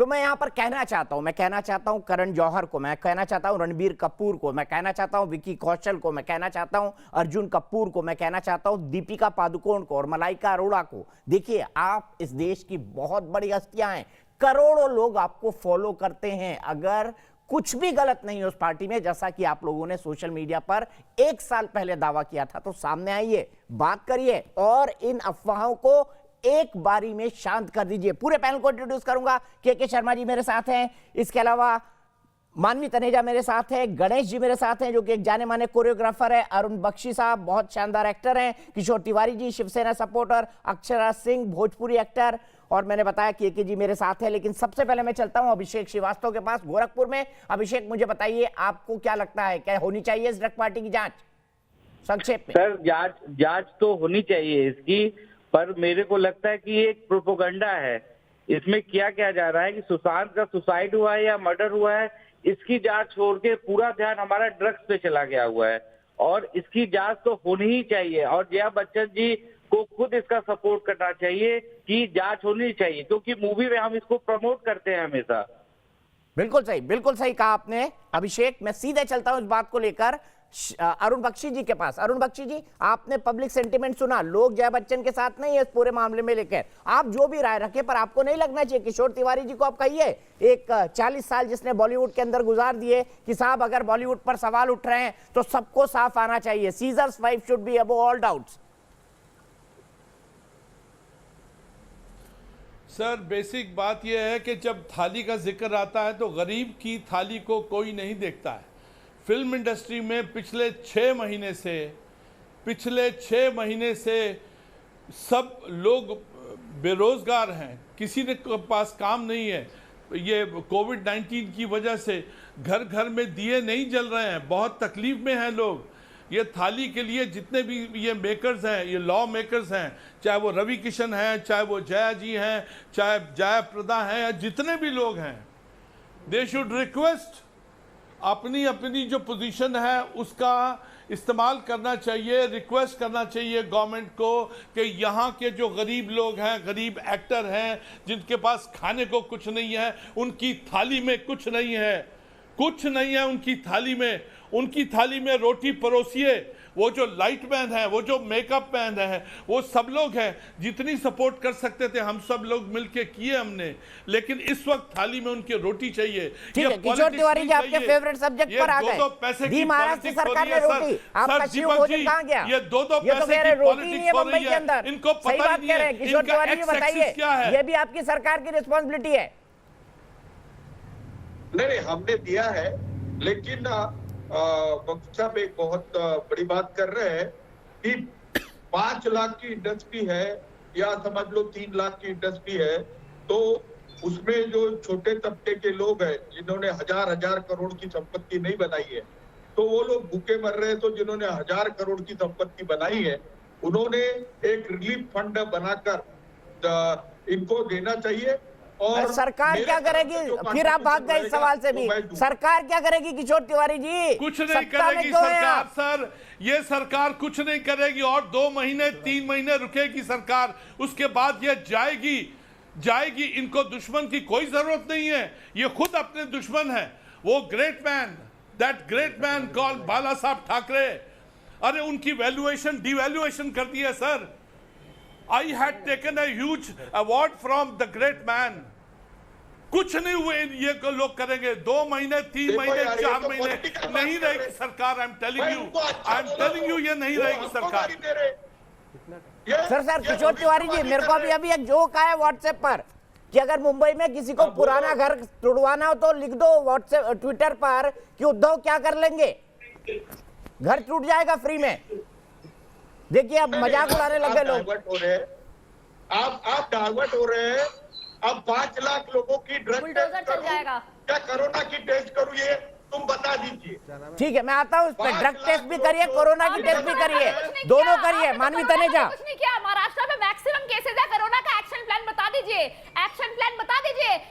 तो मैं यहां पर कहना चाहता हूं करण जौहर को, मैं कहना चाहता हूं रणबीर कपूर को, मैं कहना चाहता हूं विकी कौशल को, मैं कहना चाहता हूं अर्जुन कपूर को, मैं कहना चाहता हूं दीपिका पादुकोण को और मलाइका अरोड़ा को। देखिए, आप इस देश की बहुत बड़ी हस्तियां हैं, करोड़ों लोग आपको फॉलो करते हैं। अगर कुछ भी गलत नहीं है उस पार्टी में, जैसा कि आप लोगों ने सोशल मीडिया पर 1 साल पहले दावा किया था, तो सामने आइए, बात करिए और इन अफवाहों को एक बारी में शांत कर दीजिए। पूरे पैनल को इंट्रोड्यूस करूंगा। के शर्मा जी मेरे साथ हैं, इसके अलावा मानवी तनेजा मेरे साथ है, गणेश जी मेरे साथ हैं जो कि एक जाने माने कोरियोग्राफर है, अरुण बख्शी साहब बहुत शानदार एक्टर हैं, किशोर तिवारी जी शिवसेना सपोर्टर, अक्षरा सिंह भोजपुरी एक्टर, और मैंने बताया कि के जी मेरे साथ है। लेकिन सबसे पहले मैं चलता हूं अभिषेक श्रीवास्तव के पास गोरखपुर में। अभिषेक, मुझे बताइए, आपको क्या लगता है, क्या होनी चाहिए इस ड्रग पार्टी की जांच? संक्षेप में सर, जांच तो होनी चाहिए इसकी, पर मेरे को लगता है कि ये एक प्रोपोगंडा है। इसमें क्या जा रहा है कि सुशांत का सुसाइड हुआ है या मर्डर हुआ है, इसकी जांच छोड़ के पूरा ध्यान हमारा ड्रग्स पे चला गया हुआ है, और इसकी जांच तो होनी ही चाहिए। और जया बच्चन जी को खुद इसका सपोर्ट करना चाहिए कि जांच होनी चाहिए, क्योंकि मूवी में हम इसको प्रमोट करते हैं हमेशा। बिल्कुल सही कहा आपने अभिषेक। मैं सीधे चलता हूं इस बात को लेकर अरुण बख्शी जी के पास। अरुण बख्शी जी, आपने पब्लिक सेंटीमेंट सुना, लोग जया बच्चन के साथ नहीं है इस पूरे मामले में लेकर, आप जो भी राय रखें, पर आपको नहीं लगना चाहिए किशोर तिवारी जी को आप कहिए, एक 40 साल जिसने बॉलीवुड के अंदर गुजार दिए, कि साहब अगर बॉलीवुड पर सवाल उठ रहे हैं तो सबको साफ आना चाहिए, seizures wife should be above all doubts. Sir, basic बात यह है कि जब थाली का जिक्र आता है तो गरीब की थाली को कोई नहीं देखता है। फिल्म इंडस्ट्री में पिछले 6 महीने से सब लोग बेरोजगार हैं, किसी के पास काम नहीं है। ये कोविड-19 की वजह से घर घर में दिए नहीं जल रहे हैं, बहुत तकलीफ में हैं लोग। ये थाली के लिए जितने भी ये मेकर्स हैं, ये लॉ मेकर्स हैं, चाहे वो रवि किशन हैं, चाहे वो जया जी हैं, चाहे जयाप्रदा हैं, या जितने भी लोग हैं, दे शुड रिक्वेस्ट, अपनी अपनी जो पोजीशन है उसका इस्तेमाल करना चाहिए, रिक्वेस्ट करना चाहिए गवर्नमेंट को कि यहाँ के जो गरीब लोग हैं, गरीब एक्टर हैं, जिनके पास खाने को कुछ नहीं है, उनकी थाली में कुछ नहीं है उनकी थाली में रोटी परोसिए। वो जो लाइट मैन है, वो जो मेकअप मैन है, वो सब लोग हैं, जितनी सपोर्ट कर सकते थे हम सब लोग मिलके किए हमने, लेकिन इस वक्त थाली में उनकी रोटी चाहिए। ठीक है, किशोर तिवारी जी आपके फेवरेट सब्जेक्ट पर आ गए। पैसे की महाराष्ट्र सरकार ने रोटी, आपका शिव भोजन कहां गया? ये दो पैसे की पॉलिटिक्स हो रही है, इनको पता ही नहीं है। किशोर तिवारी जी बताइए, ये भी आपकी सरकार की रिस्पॉन्सिबिलिटी है? नहीं, हमने दिया है, लेकिन साहब एक बहुत बड़ी बात कर रहे हैं कि 5 लाख की इंडस्ट्री है या समझ लो 3 लाख की इंडस्ट्री है, तो उसमें जो छोटे तबके के लोग हैं जिन्होंने हजार करोड़ की संपत्ति नहीं बनाई है, तो वो लोग भूखे मर रहे हैं। तो जिन्होंने 1000 करोड़ की संपत्ति बनाई है, उन्होंने एक रिलीफ फंड बनाकर इनको देना चाहिए। और सरकार क्या करेगी? फिर आप भाग गए इस सवाल से भी, सरकार क्या करेगी किशोर तिवारी जी? कुछ नहीं करेगी सरकार सर, ये सरकार कुछ नहीं करेगी, और 2 महीने 3 महीने रुकेगी सरकार, उसके बाद ये जाएगी। इनको दुश्मन की कोई जरूरत नहीं है, ये खुद अपने दुश्मन है। वो दैट ग्रेट मैन कॉल्ड बाला साहब ठाकरे, अरे उनकी वैल्यूएशन डिवैल्यूएशन कर दी है sir. I had taken a huge award from the great man. कुछ नहीं हुए ये लोग करेंगे। 2 महीने 3 महीने 4 महीने नहीं रहेगी सरकार। आई एम टेलिंग यू ये नहीं रहेगी सरकार। सर किशोर तिवारी जी, मेरे को अभी एक जोक आया व्हाट्सएप पर कि अगर मुंबई में किसी को पुराना घर तोड़वाना हो तो लिख दो व्हाट्सएप ट्विटर पर कि उद्धव क्या कर लेंगे, घर टूट जाएगा फ्री में। देखिए अब मजाक उड़ाने लगे लोग। आप डाइवर्ट हो रहे हैं। अब 5 लाख लोगों की ड्रग टेस्ट करूं क्या कोरोना की टेस्ट करूं, ये तुम बता दीजिए। ठीक है, मैं आता हूँ उस पर। ड्रग टेस्ट भी करिए, कोरोना की टेस्ट भी करिए, दोनों करिए। मानवी तनेजा, कुछ नहीं किया, महाराष्ट्र में मैक्सिमम केसेस है, कोरोना का एक्शन प्लान बता दीजिए,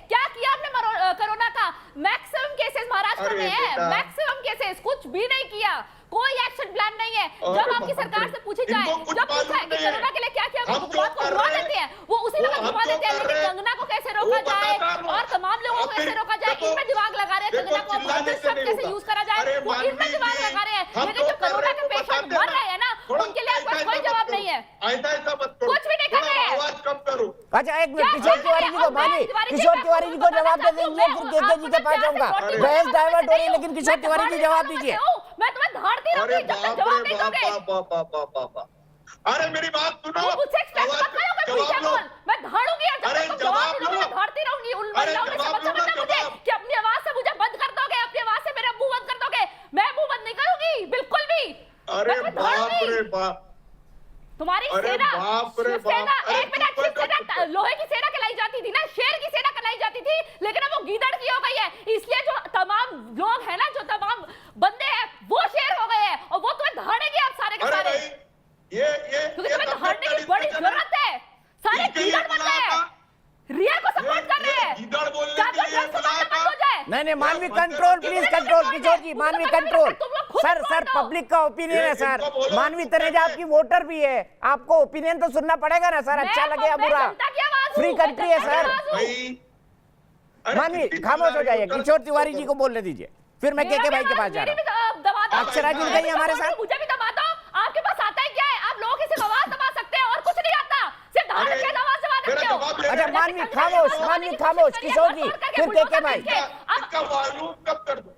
क्या किया आपने कोरोना का? मैक्सिमम केसेस महाराष्ट्र में है, मैक्सिमम केसेस, कुछ भी नहीं किया, कोई एक्शन प्लान नहीं है। जब आपकी सरकार से पूछी जाए, जब पूछा है कि कोरोना के लिए क्या किया, वो बात को घुमा देते हैं, वो उसी वक्त घुमा देते हैं, लेकिन कंगना को कैसे रोका जाए और तमाम लोगों को कैसे रोका जाए, इनमें दिमाग लगा रहे हैं। कंगना को कैसे यूज करा जाए, वो इनमें दिमाग लगा रहे हैं। लेकिन जो कोरोना के पेशेंट मर रहे हैं ना, उनके लिए आपका कोई जवाब नहीं है, कुछ भी नहीं कर रहे हैं। आवाज कम करो। अच्छा एक मिनट, किशोर तिवारी जी को मानिए, किशोर तिवारी जी को जवाब दे देंगे, फिर केके जी के पास जाऊंगा। बहस डाइवर्ट हो रही है, लेकिन किशोर तिवारी जी जवाब दीजिए। मैं तुम्हें धाड़ती रहूंगी जब तक जवाब नहीं दोगे। अरे मेरी बात सुनो, मुझसे एक्सप्रेस मत करो, मैं पीछे बोल, मैं धाड़ूंगी और जब तक तुम जवाब नहीं दोगे मैं धाड़ती रहूंगी। उन महिलाओं ने समझा मुझे कि अपनी आवाज से मुझे बंद कर दोगे, अपनी आवाज से मेरा मुंह बंद कर दोगे। मैं मुंह बंद नहीं करूंगी बिल्कुल भी। अरे बाप रे बाप, तुम्हारी सेना, एक मिनट, लोहे की सेना कहलाई जाती थी ना, शेर की सेना कहलाई जाती थी, लेकिन अब वो गीदड़ की हो गई है। इसलिए जो तमाम लोग हैं ना, जो तमाम बंदे हैं, वो शेर हो गए हैं और वो तुम्हें धाड़ेंगे आप सारे के सारे। क्योंकि तुम्हें धाड़ने की बड़ी जरूरत है। सारे गीदड़ बन रहे हैं, रिया को सपोर्ट कर रहे हैं। नहीं, मानवी कंट्रोल, प्लीज कंट्रोल, किशोर जी, मानवी कंट्रोल। सर पब्लिक का ओपिनियन है सर, मानवी तनेजा आपकी वोटर भी है, आपको ओपिनियन तो सुनना पड़ेगा ना सर, अच्छा लगे या बुरा, फ्री कंट्री है सर। मानवी खामोश हो जाइए, किशोर तिवारी जी को बोलने दीजिए, फिर मैं केके भाई के पास जा रहा हूँ। अक्षरा जुड़ गई हमारे साथ। मुझे भी दबा दो, आपके पास आता है क्या है? आप लोगों की सिर्फ आवाज दबा सकते हैं और कुछ नहीं आता, सिर्फ धाड़ के आवाज दबा सकते हो। अच्छा मानवी खामोश, मानवी खामोश, किशोर जी फिर केके भाई। इसका वॉल्यूम कब कर दो?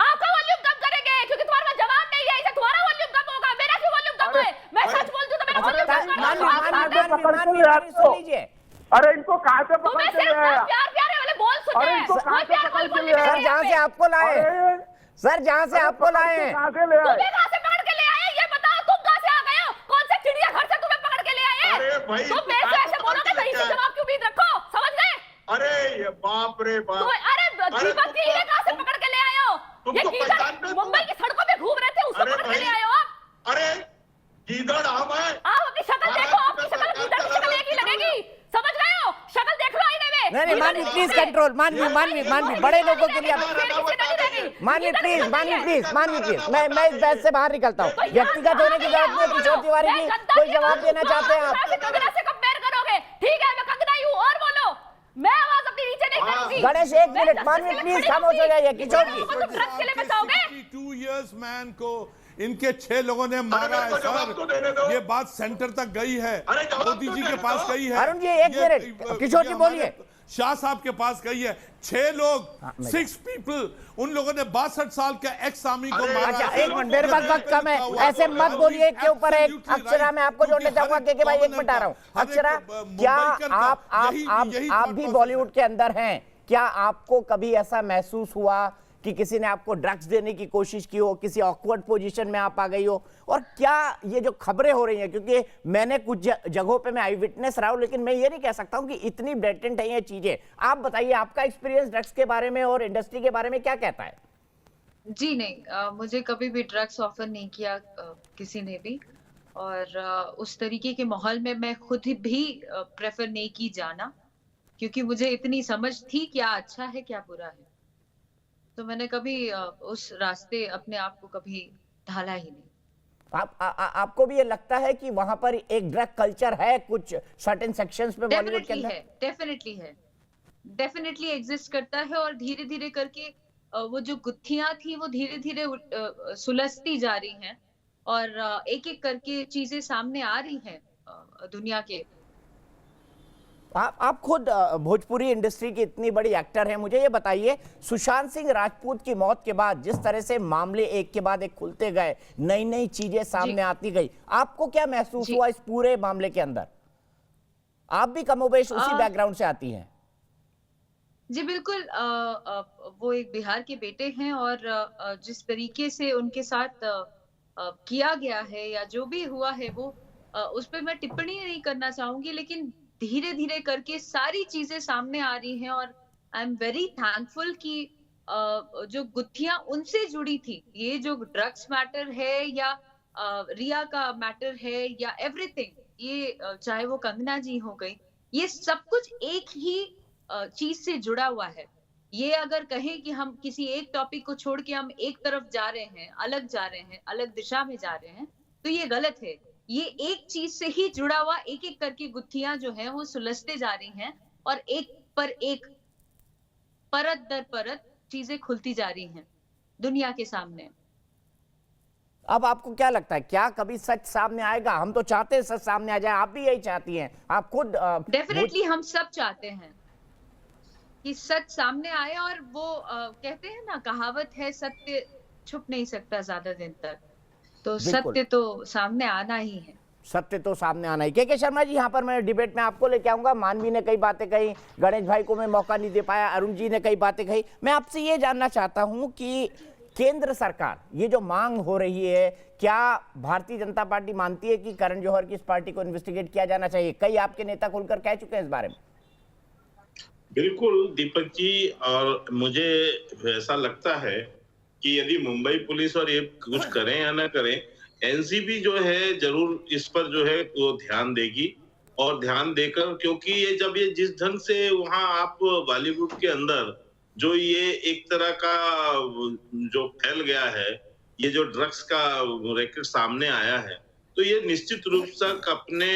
आपका वॉल्यूम कम करेंगे क्योंकि तुम्हारे पास जवाब नहीं है, इसे तुम्हारा वॉल्यूम कम होगा, मेरा क्यों वॉल्यूम कम है? मैं सच बोलती हूं तो मेरा वॉल्यूम कम होगा। सुन लीजिए, अरे इनको कहां से पकड़ के ले आया? प्यार प्यारे वाले बोल सुन रहे हैं, प्यार बोल बोल रहे सर जहां से आपको लाए, सर जहां से आपको लाए हैं, कहां से ले आए? तुम्हें कहां से पकड़ के ले आए ये बताओ, तुम कहां से आ गए हो? कौन से चिड़ियाघर से तुम्हें पकड़ के ले आए? अरे भाई, तुम मेरे से ऐसे बोलोगे तो इसी जवाब की उम्मीद रखो, समझ गए? अरे ये बाप रे बाप, अरे दीपक जी ये कहां से पकड़ के ले आए हो? ये गीदड़ मुंबई की सड़कों पे घूम रहे थे, उसको पकड़ के ले आए हो आप? अरे गीदड़ हम हैं। आप अपनी शक्ल देखो, आपकी शक्ल गीदड़ की शक्ल एक ही लगेगी, समझ गए हो? शक्ल देख लो आईने में। नहीं मानवी प्लीज कंट्रोल, मानवी बड़े लोगों के लिए मानवी प्लीज, मैं इस बहस से बाहर निकलता हूँ। व्यक्तिगत होने की जरूरत नहीं। किशोर तिवारी जी कोई जवाब देना चाहते हैं आप? कंगना से कंपेयर करोगे? ठीक है, मैं कंगना ही हूँ और बोलो, मैं आवाज अपनी नीचे नहीं करूंगी। गणेश एक मिनट, मानवी प्लीज खामोश हो जाइए। किशोर जी ड्रग्स के लिए बचाओगे? 62 years मैन को इनके 6 लोगों ने मारा है सर, ये बात सेंटर तक गई है, मोदी जी के पास गई है। अरुण जी एक मिनट, किशोर जी बोलिए। शाह साहब के पास गई है। 6 लोग 6 पीपल, उन लोगों ने 62 साल के एक्स आर्मी को मारा। अच्छा एक मिनट, मेरे पास वक्त कम है, ऐसे मत बोलिए के ऊपर एक। अक्षरा मैं आपको जोड़ने चाहूंगा, के भाई एक मिनट आ रहा हूँ। अक्षरा क्या आप भी बॉलीवुड के अंदर हैं, क्या आपको कभी ऐसा महसूस हुआ कि किसी ने आपको ड्रग्स देने की कोशिश की हो, किसी ऑकवर्ड पोजीशन में आप आ गई हो? और क्या ये जो खबरें हो रही हैं, क्योंकि मैंने कुछ जगहों पे मैं आई विटनेस रहा हूं, लेकिन मैं ये नहीं कह सकता हूं कि इतनी ब्लेटेंट है ये चीजें। आप बताइए आपका एक्सपीरियंस ड्रग्स के बारे में और इंडस्ट्री के बारे में क्या कहता है? जी नहीं, मुझे कभी भी ड्रग्स ऑफर नहीं किया किसी ने भी, और उस तरीके के माहौल में मैं खुद भी प्रेफर नहीं की जाना, क्योंकि मुझे इतनी समझ थी क्या अच्छा है क्या बुरा है। तो मैंने कभी उस रास्ते अपने आप को कभी ढाला ही नहीं। आपको भी ये लगता है कि वहां पर एक ड्रग कल्चर है कुछ सर्टेन सेक्शंस में बॉलीवुड के अंदर? डेफिनेटली एग्जिस्ट करता है, और धीरे धीरे करके वो जो गुत्थियां थी वो धीरे धीरे सुलझती जा रही हैं, और एक एक करके चीजें सामने आ रही हैं दुनिया के। आप खुद भोजपुरी इंडस्ट्री की इतनी बड़ी एक्टर हैं, मुझे ये बताइए सुशांत सिंह राजपूत की मौत के बाद जिस तरह से मामले एक के बाद एक खुलते गए, नई नई चीजें सामने आती गई, आपको क्या महसूस हुआ इस पूरे मामले के अंदर? आप भी कमोबेश उसी बैकग्राउंड से आती हैं। जी बिल्कुल, वो एक बिहार के बेटे हैं, और जिस तरीके से उनके साथ किया गया है या जो भी हुआ है वो उस पर मैं टिप्पणी नहीं करना चाहूंगी, लेकिन धीरे धीरे करके सारी चीजें सामने आ रही हैं, और आई एम वेरी थैंकफुल कि जो गुत्थियां उनसे जुड़ी थी, ये जो ड्रग्स मैटर है या रिया का मैटर है या एवरीथिंग, ये चाहे वो कंगना जी हो गई, ये सब कुछ एक ही चीज से जुड़ा हुआ है। ये अगर कहें कि हम किसी एक टॉपिक को छोड़ के हम एक तरफ जा रहे हैं, अलग जा रहे हैं, अलग दिशा में जा रहे हैं, तो ये गलत है। ये एक चीज से ही जुड़ा हुआ एक एक करके गुत्थियां जो है वो सुलझते जा रही हैं और एक पर एक परत दर परत चीजें खुलती जा रही हैं दुनिया के सामने। अब आपको क्या लगता है, क्या कभी सच सामने आएगा? हम तो चाहते हैं सच सामने आ जाए, आप भी यही चाहती हैं, आप खुद डेफिनेटली हम सब चाहते हैं कि सच सामने आए और वो कहते हैं ना, कहावत है सत्य छुप नहीं सकता ज्यादा दिन तक, तो बिल्कुल। सत्य तो सामने आना ही है। सत्य तो सामने आना ही। के शर्मा जी, यहाँ पर मैं डिबेट में आपको लेके आऊंगा। मानवी ने कई बातें कही, गणेश भाई को मैं मौका नहीं दे पाया, अरुण जी ने कई बातें कही। मैं आपसे ये जानना चाहता हूं कि केंद्र सरकार, ये जो मांग हो रही है, क्या भारतीय जनता पार्टी मानती है कि करण जौहर की इस पार्टी को इन्वेस्टिगेट किया जाना चाहिए? कई आपके नेता खुलकर कह चुके हैं इस बारे में। बिल्कुल दीपक जी, और मुझे ऐसा लगता है कि यदि मुंबई पुलिस और ये कुछ करें या ना करें, एनसीबी जो है जरूर इस पर जो है वो ध्यान देगी, और ध्यान देकर, क्योंकि ये जब ये जिस ढंग से वहां आप बॉलीवुड के अंदर जो ये एक तरह का जो फैल गया है, ये जो ड्रग्स का रैकेट सामने आया है, तो ये निश्चित रूप से अपने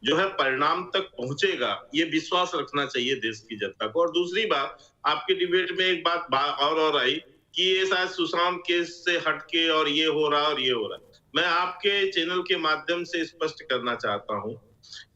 जो है परिणाम तक पहुंचेगा, ये विश्वास रखना चाहिए देश की जनता को। और दूसरी बात, आपके डिबेट में एक बात और आई कि ये शायद सुशांत केस से हटके और ये हो रहा और ये हो रहा। मैं आपके चैनल के माध्यम से स्पष्ट करना चाहता हूं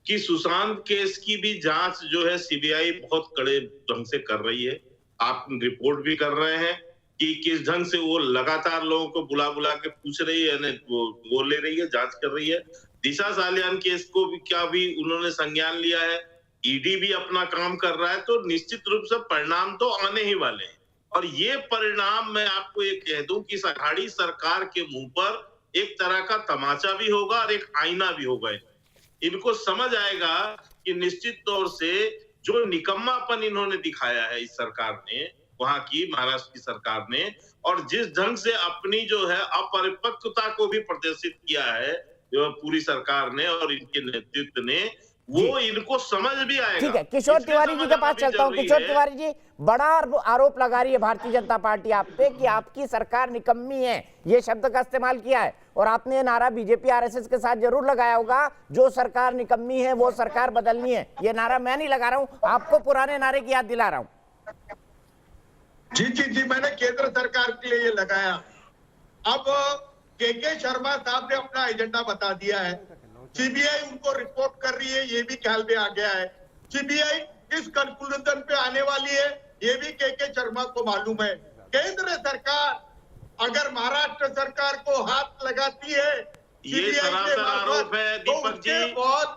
कि सुशांत केस की भी जांच जो है सीबीआई बहुत कड़े ढंग से कर रही है। आप रिपोर्ट भी कर रहे हैं कि किस ढंग से वो लगातार लोगों को बुला बुला के पूछ रही है, वो ले रही है, जांच कर रही है। दिशा सालियान केस को भी उन्होंने संज्ञान लिया है, ईडी भी अपना काम कर रहा है। तो निश्चित रूप से परिणाम तो आने ही वाले हैं, और ये परिणाम मैं आपको ये कह दूं कि इस अघाड़ी सरकार के मुंह पर एक तरह का तमाचा भी होगा और एक आईना भी होगा। इनको समझ आएगा कि निश्चित तौर से जो निकम्मापन इन्होंने दिखाया है इस सरकार ने, वहां की महाराष्ट्र की सरकार ने, और जिस ढंग से अपनी जो है अपरिपक्वता को भी प्रदर्शित किया है पूरी सरकार ने और इनके नेतृत्व ने, वो इनको समझ भी आएगा। ठीक है, किशोर तिवारी जी के पास चलता हूं। किशोर तिवारी जी, बड़ा आरोप लगा रही है भारतीय जनता पार्टी आप पे कि आपकी सरकार निकम्मी है, ये शब्द का इस्तेमाल किया है, और आपने ये नारा बीजेपी आरएसएस के साथ जरूर लगाया होगा, जो सरकार निकम्मी है वो सरकार बदलनी है। ये नारा मैं नहीं लगा रहा हूं, आपको पुराने नारे की याद दिला रहा हूं। जी, मैंने केंद्र सरकार के लिए ये लगाया। अब के शर्मा साहब ने अपना एजेंडा बता दिया है, सीबीआई उनको रिपोर्ट कर रही है, ये भी ख्याल में आ गया है। सीबीआई किस कंक्लूजन पे आने वाली है ये भी के शर्मा को मालूम है। केंद्र सरकार अगर महाराष्ट्र सरकार को हाथ लगाती है, ये सरासर आरोप है दीपक जी।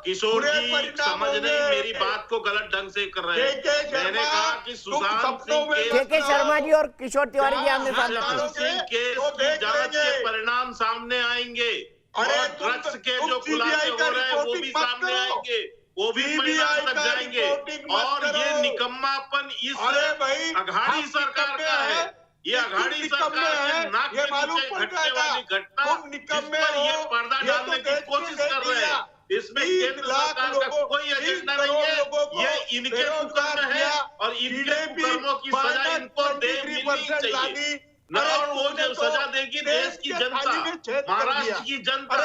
किशोर जी समझ नहीं, मेरी बात को गलत ढंग से कर रहे हैं। मैंने कहा कि सुशांत सिंह के शर्मा जी और किशोर तिवारी जी आमने सामने सिंह केस की जांच के परिणाम सामने आएंगे, और ड्रग्स के जो खुलासे हो रहे हैं वो भी सामने आएंगे, वो भी परिणाम तक जाएंगे। और ये निकम्मापन इस अघाड़ी सरकार का है, ये अघाड़ी सरकार के नाक के नीचे घटने वाली घटना, जिस पर ये पर्दा डालने की कोशिश कर रहे हैं, इसमें केंद्र सरकार का कोई एजेंडा नहीं है। ये इनके कुकर्म है, और इनके कुकर्मों की सजा इनको मिलनी चाहिए। और वो जो सजा देगी देश की जनता, महाराष्ट्र की जनता,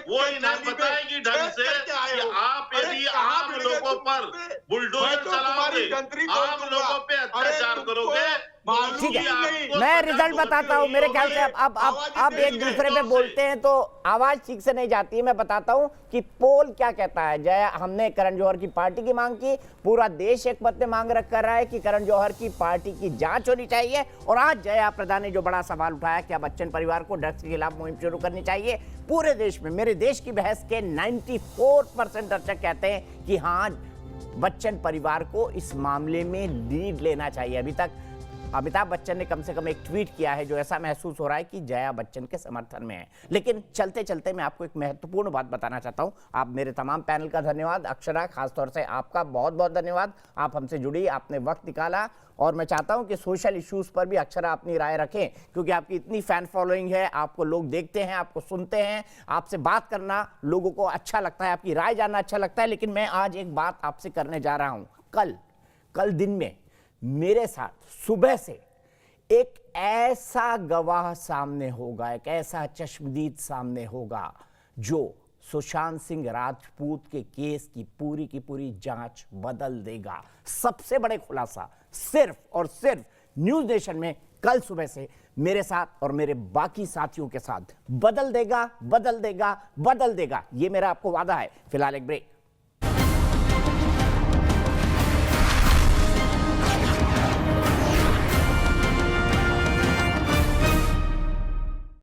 वो इन्हें बताएगी ढंग से कि आप यदि आम लोगों पर बुलडोजर चलाओगे, आम लोगों पे अत्याचार करोगे। ठीक है, मैं रिजल्ट बताता हूं। मेरे ख्याल से अब एक दूसरे पे बोलते हैं तो आवाज ठीक से नहीं जाती है। मैं बताता हूं कि पोल क्या कहता है। जया, हमने करण जौहर की पार्टी की मांग की, पूरा देश एक मत में मांग रख कर रहा है कि करण जौहर की पार्टी की जांच होनी चाहिए। और आज जया प्रदा ने जो बड़ा सवाल उठाया, क्या बच्चन परिवार को ड्रग्स के खिलाफ मुहिम शुरू करनी चाहिए पूरे देश में। मेरे देश की बहस के 94% दर्शक कहते हैं कि हाँ, बच्चन परिवार को इस मामले में लीड लेना चाहिए। अभी तक अमिताभ बच्चन ने कम से कम एक ट्वीट किया है जो ऐसा महसूस हो रहा है कि जया बच्चन के समर्थन में है। लेकिन चलते चलते मैं आपको एक महत्वपूर्ण बात बताना चाहता हूं। आप मेरे तमाम पैनल का धन्यवाद, अक्षरा खासतौर से आपका बहुत बहुत धन्यवाद। आप हमसे जुड़ी, आपने वक्त निकाला, और मैं चाहता हूं कि सोशल इश्यूज पर भी अक्षरा अपनी राय रखें, क्योंकि आपकी इतनी फैन फॉलोइंग है, आपको लोग देखते हैं, आपको सुनते हैं, आपसे बात करना लोगों को अच्छा लगता है, आपकी राय जानना अच्छा लगता है। लेकिन मैं आज एक बात आपसे करने जा रहा हूं। कल दिन में मेरे साथ सुबह से एक ऐसा गवाह सामने होगा, एक ऐसा चश्मदीद सामने होगा जो सुशांत सिंह राजपूत के केस की पूरी जांच बदल देगा। सबसे बड़े खुलासा सिर्फ और सिर्फ न्यूज नेशन में कल सुबह से मेरे साथ और मेरे बाकी साथियों के साथ बदल देगा, बदल देगा, बदल देगा। ये मेरा आपको वादा है। फिलहाल एक ब्रेक।